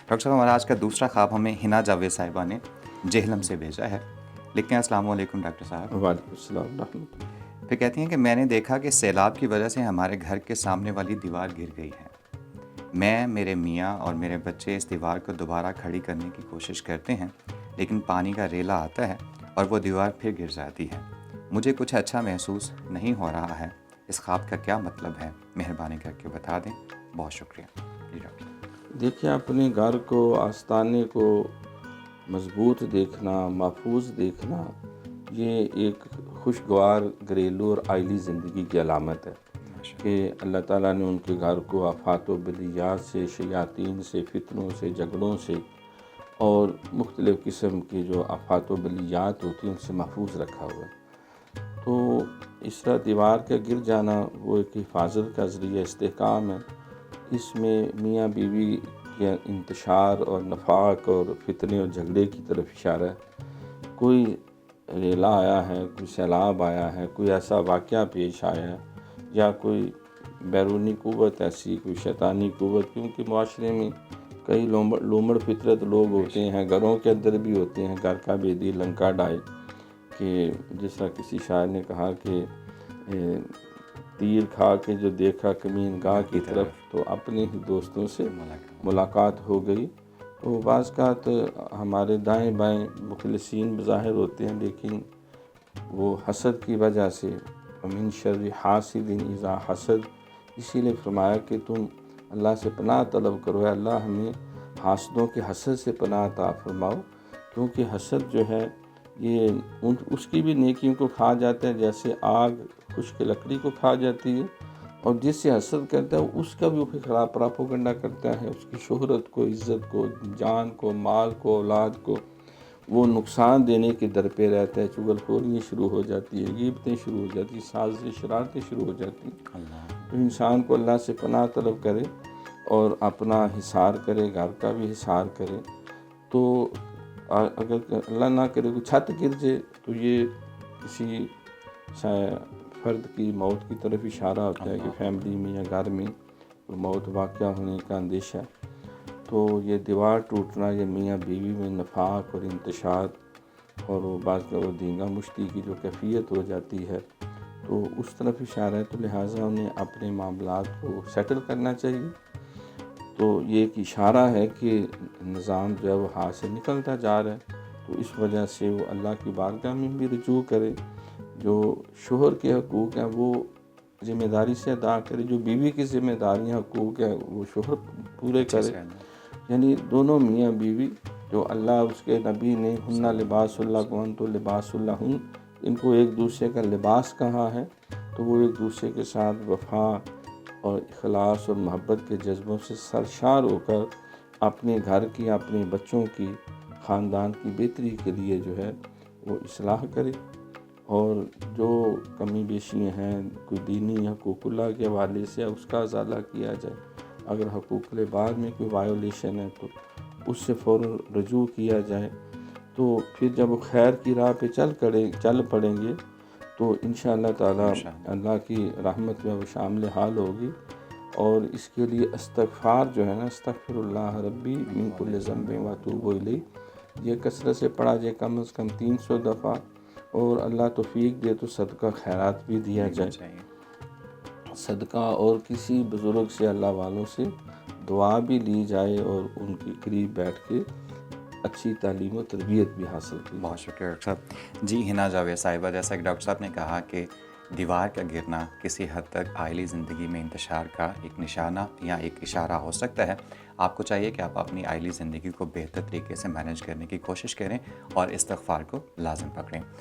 Doctor صاحب ہمارا آج کا دوسرا خواب ہمیں ہنا جاوید صاحبہ نے جہلم سے بھیجا ہے. لکھتے ہیں السلام علیکم ڈاکٹر صاحب. وعلیکم السلام ورحمۃ اللہ. پھر کہتی ہیں کہ میں نے دیکھا کہ سیلاب کی وجہ سے ہمارے گھر کے سامنے والی دیوار گر گئی ہے. میں، میرے میاں اور میرے بچے اس دیوار کو دوبارہ کھڑی کرنے کی کوشش کرتے ہیں لیکن پانی کا ریلا آتا ہے اور وہ دیوار پھر گر جاتی ہے. مجھے کچھ اچھا محسوس نہیں ہو رہا ہے. اس خواب کا کیا مطلب ہے؟ مہربانی کر کے بتا دیں. بہت شکریہ. جی ڈاکٹر. دیکھیے، اپنے گھر کو، آستانے کو مضبوط دیکھنا، محفوظ دیکھنا، یہ ایک خوشگوار گھریلو اور عائلی زندگی کی علامت ہے کہ اللہ تعالیٰ نے ان کے گھر کو آفات و بلیات سے، شیاطین سے، فتنوں سے، جھگڑوں سے اور مختلف قسم کی جو آفات و بلیات ہوتی ہیں ان سے محفوظ رکھا ہوا ہے. تو اس طرح دیوار کا گر جانا وہ ایک حفاظت کا ذریعہ استحکام ہے. اس میں میاں بیوی کے انتشار اور نفاق اور فتنے اور جھگڑے کی طرف اشارہ ہے. کوئی ریلا آیا ہے، کوئی سیلاب آیا ہے، کوئی ایسا واقعہ پیش آیا ہے یا کوئی بیرونی قوت ایسی، کوئی شیطانی قوت، کیونکہ معاشرے میں کئی لومڑ فطرت لوگ ہوتے ہیں، گھروں کے اندر بھی ہوتے ہیں. گھر کا بیدی لنکا ڈائے، کہ جس طرح کسی شاعر نے کہا کہ تیر کھا کے جو دیکھا کمین گاہ کی طرف تو اپنے ہی دوستوں سے ملاقات ہو گئی. تو بعض اوقات ہمارے دائیں بائیں مخلصین بظاہر ہوتے ہیں لیکن وہ حسد کی وجہ سے، ومن شر حاسد اذا حسد، اسی لیے فرمایا کہ تم اللہ سے پناہ طلب کرو، اے اللہ ہمیں حاسدوں کے حسد سے پناہ عطا فرماؤ. کیونکہ حسد جو ہے یہ اس کی بھی نیکیوں کو کھا جاتا ہے جیسے آگ خشک لکڑی کو کھا جاتی ہے، اور جس سے حسد کرتا ہے اس کا بھی وہ خراب پراپوگنڈا کرتا ہے. اس کی شہرت کو، عزت کو، جان کو، مال کو، اولاد کو وہ نقصان دینے کے در پہ رہتا ہے. چغل خوریاں شروع ہو جاتی ہے، غیبتیں شروع ہو جاتی ہیں، سازشیں شرارتیں شروع ہو جاتی ہیں. تو انسان کو اللہ سے پناہ طلب کرے اور اپنا حصار کرے، گھر کا بھی حصار کرے. تو اگر اللہ نہ کرے کوئی چھت گر جائے تو یہ کسی فرد کی موت کی طرف اشارہ ہوتا ہے کہ فیملی میں یا گھر میں موت واقعہ ہونے کا اندیشہ. تو یہ دیوار ٹوٹنا، یہ میاں بیوی میں نفاق اور انتشار اور وہ بعض کا وہ دینگا مشتی کی جو کیفیت ہو جاتی ہے تو اس طرف اشارہ ہے. تو لہٰذا انہیں اپنے معاملات کو سیٹل کرنا چاہیے. تو یہ ایک اشارہ ہے کہ نظام جو ہے وہ ہاتھ سے نکلتا جا رہا ہے. تو اس وجہ سے وہ اللہ کی بارگاہ میں بھی رجوع کرے. جو شوہر کے حقوق ہیں وہ ذمہ داری سے ادا کرے، جو بیوی کی ذمہ داریاں حقوق ہیں وہ شوہر پورے کرے. یعنی دونوں میاں بیوی جو اللہ اس کے نبی نے ہن لباس اللہ وانتم لباس لہن، ان کو ایک دوسرے کا لباس کہا ہے. تو وہ ایک دوسرے کے ساتھ وفا اور اخلاص اور محبت کے جذبوں سے سرشار ہو کر اپنے گھر کی، اپنے بچوں کی، خاندان کی بہتری کے لیے جو ہے وہ اصلاح کرے. اور جو کمی بیشیاں ہیں کوئی دینی حقوق اللہ کے حوالے سے اس کا ازالہ کیا جائے. اگر حقوق العباد میں کوئی وائولیشن ہے تو اس سے فوراً رجوع کیا جائے. تو پھر جب وہ خیر کی راہ پہ چل پڑیں گے تو انشاءاللہ تعالیٰ اللہ کی رحمت میں وہ شامل حال ہوگی. اور اس کے لیے استغفار جو ہے نا، استغفر اللہ ربی من کل ذنب واتوب الیہ، یہ کثرت سے پڑھا جائے کم از کم 300 دفعہ. اور اللہ توفیق دے تو صدقہ خیرات بھی دیا جائے. صدقہ اور کسی بزرگ سے، اللہ والوں سے دعا بھی لی جائے اور ان کے قریب بیٹھ کے اچھی تعلیم و تربیت بھی حاصل کی. بہت شکریہ ڈاکٹر صاحب. جی ہنا جاوید صاحبہ، جیسا کہ ڈاکٹر صاحب نے کہا کہ دیوار کا گرنا کسی حد تک عائلی زندگی میں انتشار کا ایک نشانہ یا ایک اشارہ ہو سکتا ہے. آپ کو چاہیے کہ آپ اپنی عائلی زندگی کو بہتر طریقے سے مینیج کرنے کی کوشش کریں اور استغفار کو لازم پکڑیں.